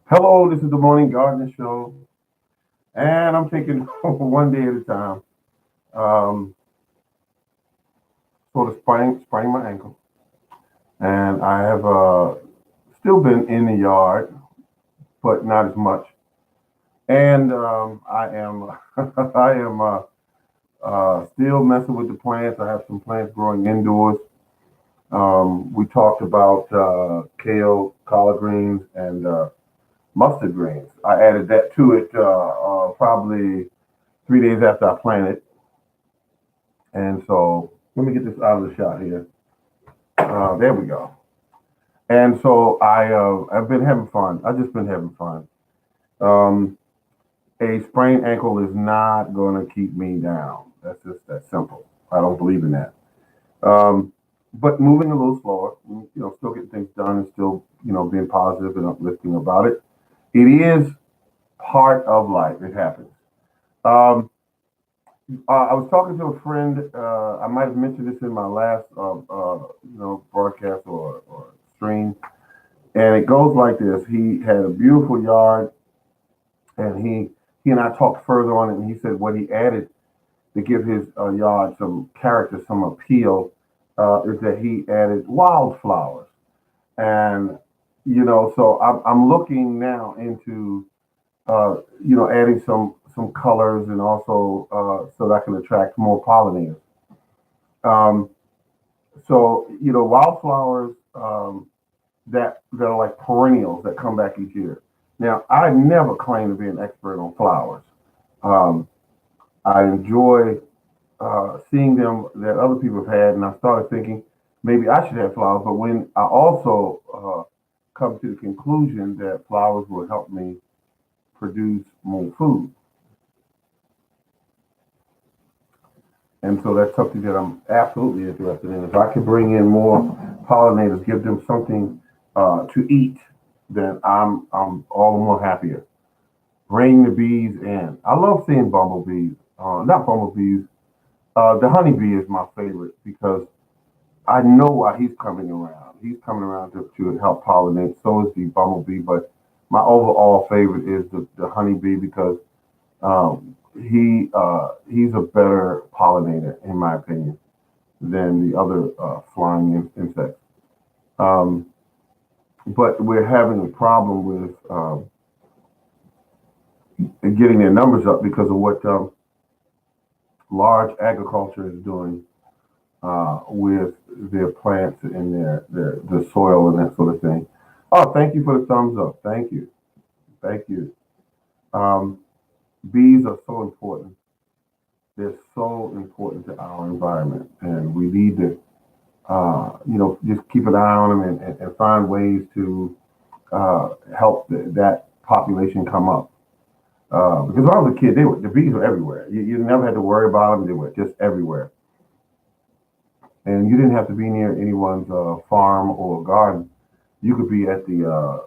Hello, this is the Morning Gardening Show, and I'm taking one day at a time. Um, sort of sprained my ankle, and I have still been in the yard, but not as much. And I am I am still messing with the plants. I have some plants growing indoors. We talked about kale, collard greens, and mustard greens. I added that to it probably 3 days after I planted. And so let me get this out of the shot here. There we go. And so I've been having fun. I've just been having fun. Um, a sprained ankle is not going to keep me down. That's just that simple. I don't believe in that. Um, but moving a little slower, still getting things done and still, being positive and uplifting about it. It is part of life. It happens. Um, I was talking to a friend. I might have mentioned this in my last, broadcast or stream, and it goes like this. He had a beautiful yard, and he and I talked further on it, and he said what he added to give his yard some character, some appeal, is that he added wildflowers, and so I'm looking now into adding some colors and also so that I can attract more pollinators. Um, so wildflowers that are like perennials that come back each year. Now, I never claim to be an expert on flowers. Um, I enjoy seeing them that other people have had, and I started thinking maybe I should have flowers. But when I also come to the conclusion that flowers will help me produce more food, and so that's something that I'm absolutely interested in. If I could bring in more pollinators, give them something to eat, then I'm all the more happier. Bring the bees in. I love seeing bumblebees. Not bumblebees. The honeybee is my favorite because I know why he's coming around. He's coming around to help pollinate. So is the bumblebee, but my overall favorite is the honeybee because he's a better pollinator in my opinion than the other flying insects. Um, but we're having a problem with getting their numbers up because of what large agriculture is doing with their plants and their the soil and that sort of thing. Oh, thank you for the thumbs up. Thank you. Thank you. Um, bees are so important. They're so important to our environment, and we need to, just keep an eye on them and find ways to help that population come up. Because when I was a kid, the bees were everywhere. You never had to worry about them; they were just everywhere, and you didn't have to be near anyone's farm or garden. You could be at the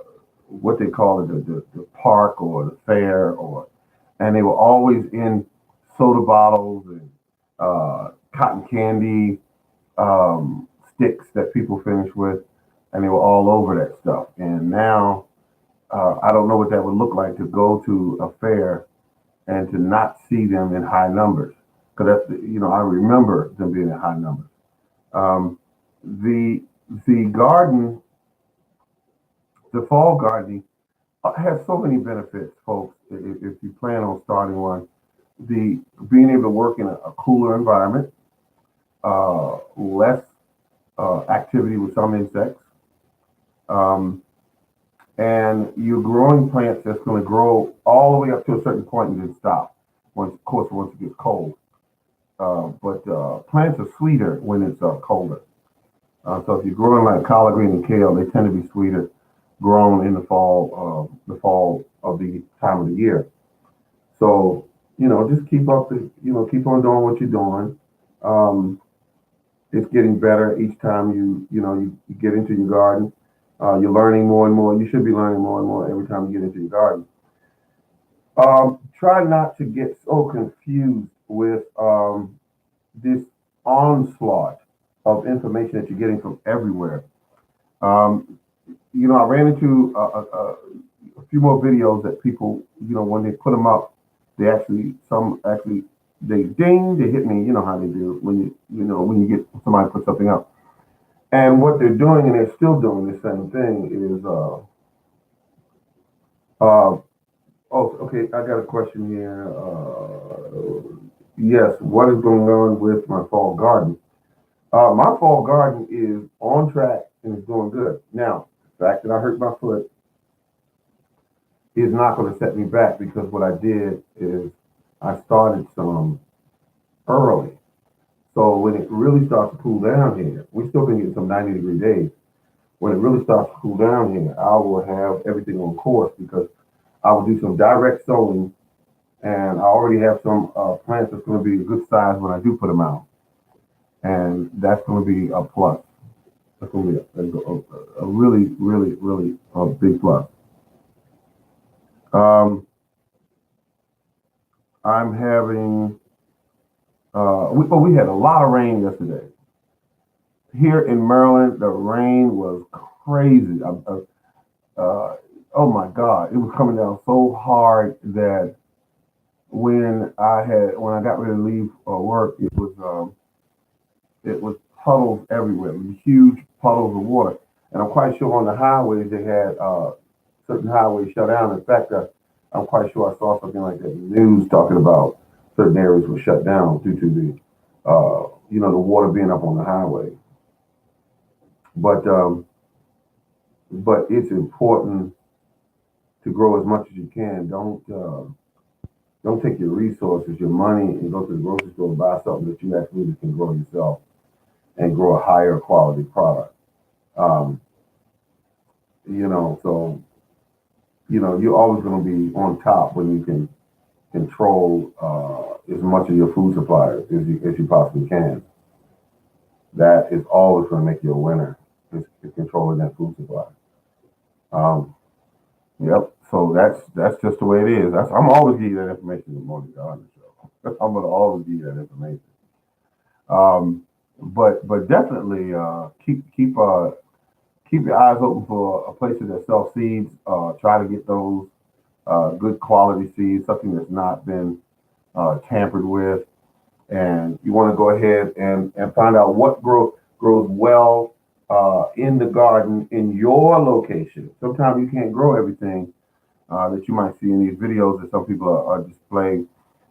what they call it, the park or the fair, and they were always in soda bottles and cotton candy sticks that people finish with, and they were all over that stuff. And now I don't know what that would look like to go to a fair and to not see them in high numbers, because I remember them being in high numbers. Um, the the garden, the fall gardening has so many benefits, folks. If you plan on starting one, the being able to work in a cooler environment, less activity with some insects, um, and you're growing plants that's going to grow all the way up to a certain point and then stop. Of course, once it gets cold. But plants are sweeter when it's colder. So if you're growing like collard green and kale, they tend to be sweeter, grown in the fall of the time of the year. So just keep on doing what you're doing. Um, it's getting better each time you get into your garden. You're learning more and more. You should be learning more and more every time you get into your garden. Try not to get so confused with this onslaught of information that you're getting from everywhere. Um, I ran into few more videos that people, when they put them up, they actually some actually they ding, they hit me. You know how they do when when you get somebody put something up. And what they're doing, and they're still doing the same thing, is uh, oh, okay. I got a question here. Yes, what is going on with my fall garden? My fall garden is on track and is doing good. Now, the fact that I hurt my foot is not going to set me back because what I did is I started some early. So when it really starts to cool down here, we still been getting some 90-degree days. When it really starts to cool down here, I will have everything on course because I will do some direct sowing, and I already have some plants that's going to be a good size when I do put them out, and that's going to be a plus. That's going to be a really, really, really big plus. Um, I'm having we had a lot of rain yesterday here in Maryland. The rain was crazy. Oh my God, it was coming down so hard that when I got ready to leave work, it was puddles everywhere, huge puddles of water. And I'm quite sure on the highways they had certain highways shut down. In fact, I'm quite sure I saw something like that in the news talking about certain areas were shut down due to the water being up on the highway. But it's important to grow as much as you can. Don't take your resources, your money, and go to the grocery store and buy something that you actually can grow yourself and grow a higher quality product. Um, so you're always going to be on top when you can control as much of your food supply as you possibly can. That is always going to make you a winner. Is controlling that food supply. Um, yep. So that's just the way it is. I'm always giving you that information in the morning garden show. I'm going to always give you that information. Um, but definitely keep your eyes open for places that sell seeds. Try to get those good quality seeds, something that's not been tampered with. And you want to go ahead and find out what grows well in the garden in your location. Sometimes you can't grow everything that you might see in these videos that some people are displaying.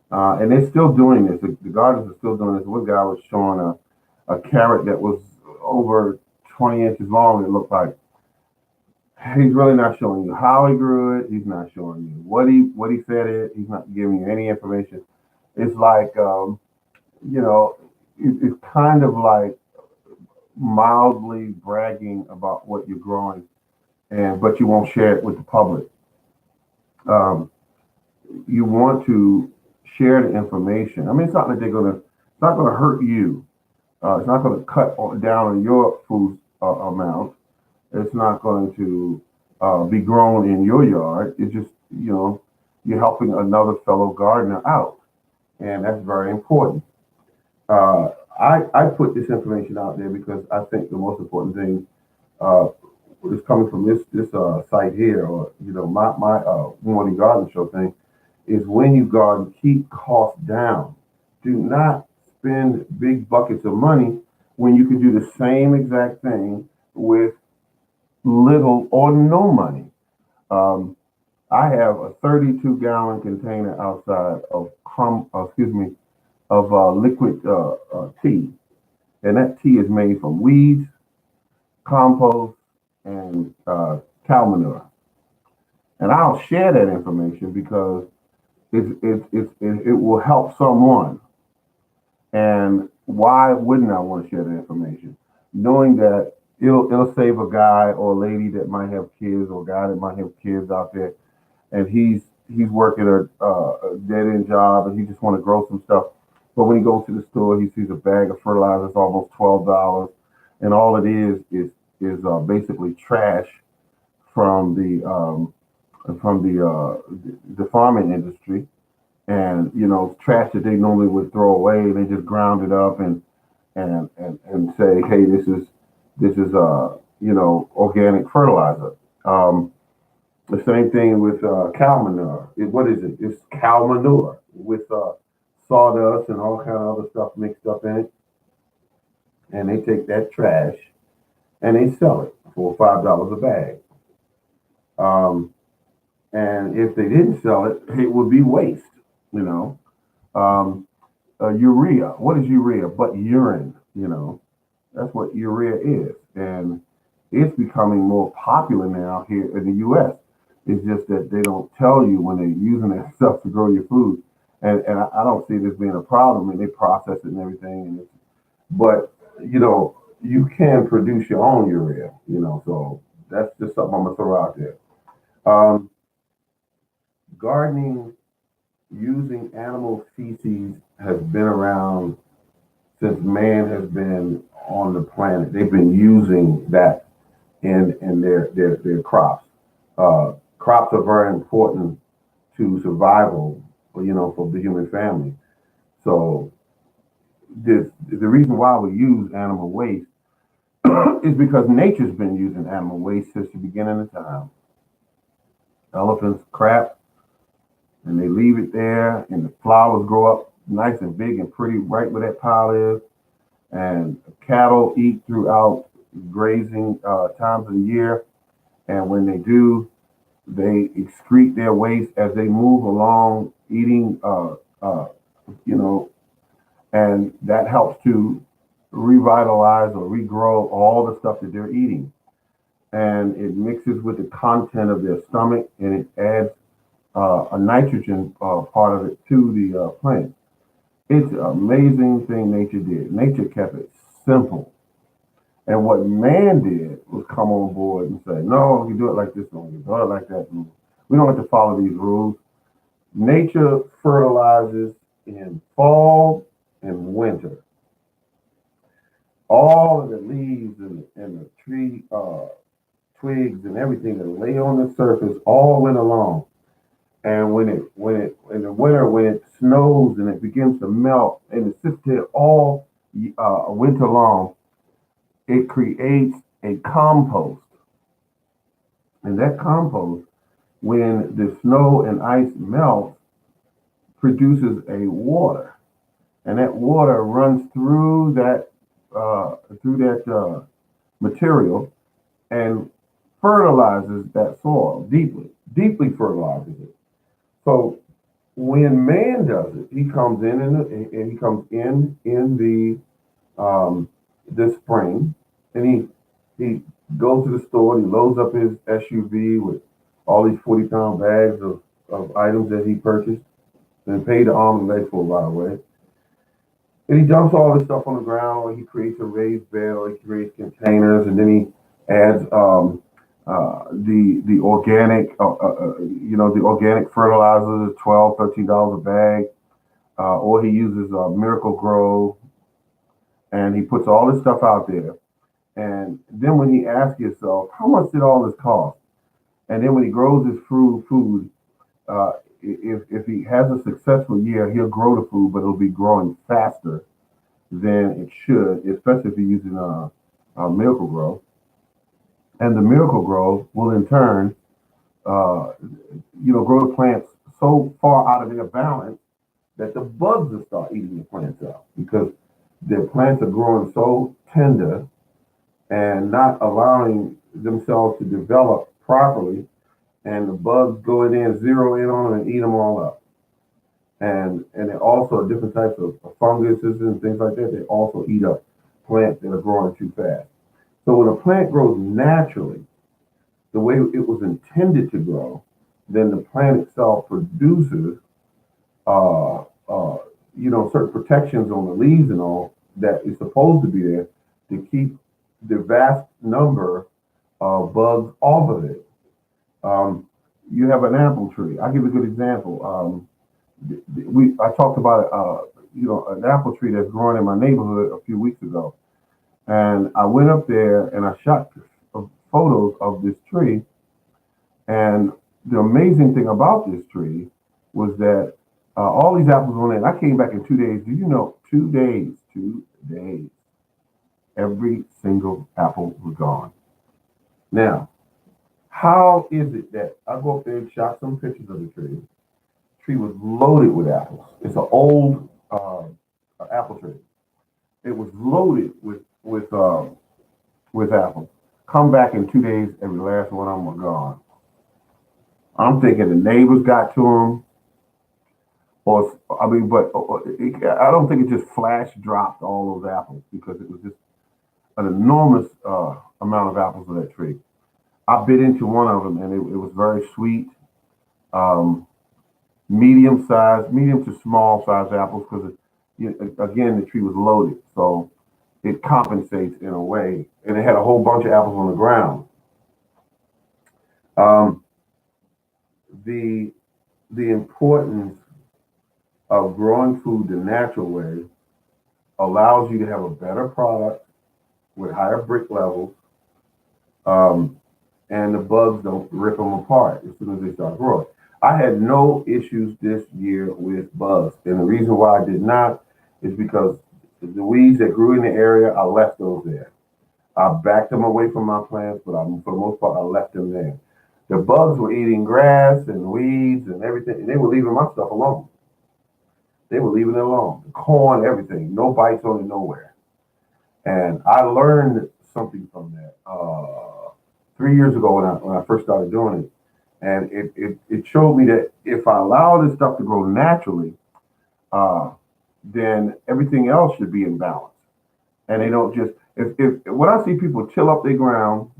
And they're still doing this. The gardens are still doing this. One guy was showing a carrot that was over 20 inches long, it looked like. He's really not showing you how he grew it. He's not showing you what he fed it. He's not giving you any information. It's like it's kind of like mildly bragging about what you're growing, but you won't share it with the public. Um, you want to share the information. I mean, it's not gonna hurt you. It's not gonna down on your food amount. It's not going to be grown in your yard. It's just, you're helping another fellow gardener out. And that's very important. I put this information out there because I think the most important thing uh, is coming from this site here, or, my morning garden show thing, is when you garden, keep costs down. Do not spend big buckets of money when you can do the same exact thing with little or no money. Um, I have a 32-gallon container outside of liquid tea, and that tea is made from weeds, compost, and cow manure. And I'll share that information because it will help someone. And why wouldn't I want to share that information? Knowing that it'll save a guy or a lady that might have kids, or a guy that might have kids out there, and he's working a dead end job, and he just want to grow some stuff. But when he goes to the store, he sees a bag of fertilizer that's almost $12, and all it is basically trash from the farming industry, and trash that they normally would throw away. And they just ground it up and say, hey, this is organic fertilizer. The same thing with cow manure. What is it? It's cow manure with sawdust and all kind of other stuff mixed up in it. And they take that trash and they sell it for $5 a bag. Um, and if they didn't sell it, it would be waste. You know, um, urea. What is urea? But urine. That's what urea is, and it's becoming more popular now here in the U.S. It's just that they don't tell you when they're using that stuff to grow your food, and I don't see this being a problem. I mean, they process it and everything, but you can produce your own urea. So that's just something I'm gonna throw out there. Um, Gardening using animal feces has been around since man has been on the planet. They've been using that in their crops. Crops are very important to survival, for the human family. So the reason why we use animal waste is because nature's been using animal waste since the beginning of time. Elephants crap and they leave it there, and the flowers grow up nice and big and pretty right where that pile is. And cattle eat throughout grazing times of the year. And when they do, they excrete their waste as they move along, eating, you know, and that helps to revitalize or regrow all the stuff that they're eating. And it mixes with the content of their stomach, and it adds a nitrogen part of it to the plant. It's an amazing thing nature did. Nature kept it simple. And what man did was come on board and say, no, we do it like this, and we do it like that. And we don't have to follow these rules. Nature fertilizes in fall and winter. All of the leaves and the tree twigs and everything that lay on the surface all went along. And when it in the winter when it snows and it begins to melt and it sits there all winter long, it creates a compost. And that compost, when the snow and ice melts, produces a water, and that water runs through that material and fertilizes that soil deeply, deeply fertilizes it. So when man does it, he comes in he comes in this spring, and he goes to the store. And he loads up his SUV with all these 40-pound bags of items that he purchased and paid the arm and leg for, by the way. And he dumps all this stuff on the ground, or he creates a raised bed, or he creates containers, and then he adds the organic, the organic fertilizer is $12, $13 a bag, or he uses Miracle Grow, and he puts all this stuff out there. And then when he asks himself, how much did all this cost? And then when he grows his food, if he has a successful year, he'll grow the food, but it'll be growing faster than it should, especially if you're using Miracle Grow. And the Miracle Grow will in turn, grow the plants so far out of their balance that the bugs will start eating the plants out because their plants are growing so tender and not allowing themselves to develop properly, and the bugs go in there and zero in on them and eat them all up. And then also different types of funguses and things like that. They also eat up plants that are growing too fast. So when a plant grows naturally, the way it was intended to grow, then the plant itself produces, certain protections on the leaves and all that is supposed to be there to keep the vast number of bugs off of it. Um, you have an apple tree. I'll give you a good example. I talked about an apple tree that's growing in my neighborhood a few weeks ago, and I went up there and I shot photos of this tree. And the amazing thing about this tree was that all these apples on it. And I came back in 2 days. Do you know? 2 days, 2 days. Every single apple was gone. Now, How is it that I go up there and shot some pictures of the tree? Tree was loaded with apples. It's an old apple tree. It was loaded with apples. Come back in 2 days, every last one of them were gone. I'm thinking the neighbors got to them, or I mean, but I don't think it just flash dropped all those apples because it was just an enormous amount of apples on that tree. I bit into one of them, and it was very sweet. Um, medium to small size apples because again the tree was loaded, so it compensates in a way. And it had a whole bunch of apples on the ground. Um, the the importance of growing food the natural way allows you to have a better product with higher brick levels, um, and the bugs don't rip them apart as soon as they start growing. I had no issues this year with bugs, and the reason why I did not is because the weeds that grew in the area, I left those there. I backed them away from my plants, but for the most part, I left them there. The bugs were eating grass and weeds and everything, and they were leaving my stuff alone. They were leaving it alone. The corn, everything, no bites on it nowhere. And I learned something from that 3 years ago when I first started doing it, and it showed me that if I allow this stuff to grow naturally, uh, then everything else should be in balance. And they don't just if when I see people till up their ground,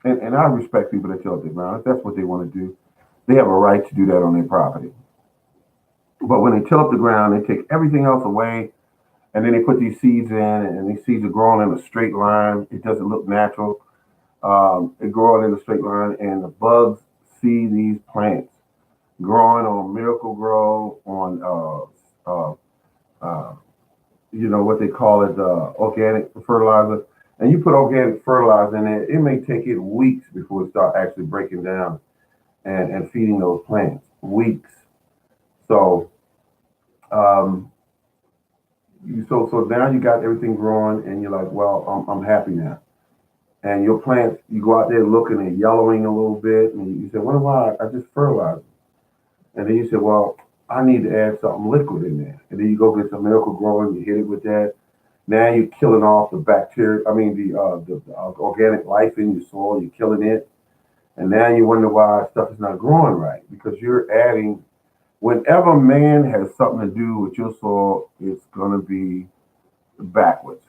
and I respect people that till up their ground, if that's what they want to do, they have a right to do that on their property. But when they till up the ground, they take everything else away, and then they put these seeds in, and these seeds are growing in a straight line. It doesn't look natural. It growing in a straight line, and the bugs see these plants growing on Miracle Grow, on uh, what they call it, organic fertilizer. And you put organic fertilizer in it, it may take it weeks before it start actually breaking down and feeding those plants. Weeks. So um, so now you got everything growing, and you're like, well, I'm happy now. And your plants, you go out there looking and yellowing a little bit, and you say, wonder why I just fertilized. And then you say, well, I need to add something liquid in there. And then you go get some Miracle Grow and you hit it with that. Now you're killing off the bacteria. I mean, the organic life in your soil. You're killing it, and now you wonder why stuff is not growing right because you're adding. Whenever man has something to do with your soil, it's going to be backwards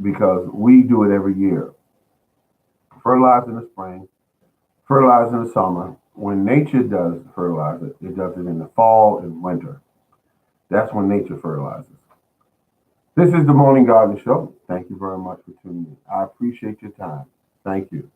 because we do it every year. Fertilize in the spring, fertilize in the summer. When nature does fertilize it does it in the fall and winter. That's when nature fertilizes. This is the Morning Garden Show. Thank you very much for tuning in. I appreciate your time. Thank you.